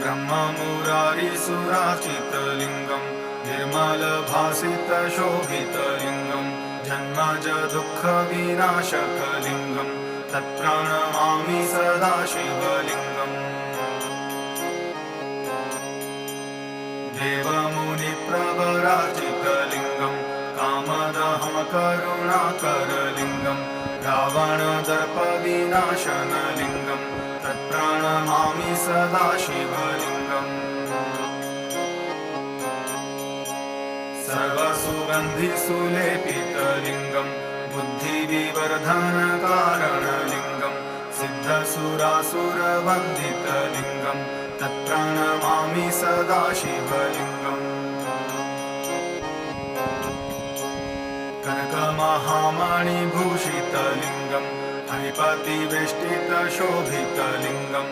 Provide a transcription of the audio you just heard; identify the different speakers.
Speaker 1: ब्रह्ममुरारिसुराचितलिङ्गं निर्मलभासितशोभितलिङ्गं जन्मज दुःखविनाशकलिङ्गं तत्प्रणमामि सदा शिवलिङ्गम्। देवमुनिप्रवराचितलिङ्गं कामदहं करुणाकरलिङ्गं रावणदर्पविनाशनलिङ्गं तत्प्रणमामि सदा शिवलिङ्गम्। सर्वसुगन्धिसुलेपितलिङ्गं बुद्धिविवर्धनकारणलिङ्गं सिद्धसुरासुरवन्दितलिङ्गं तत्प्रणमामि सदा शिवलिङ्गम्। कनकमहामणिभूषितलिङ्गं फणिपतिवेष्टितशोभितलिङ्गं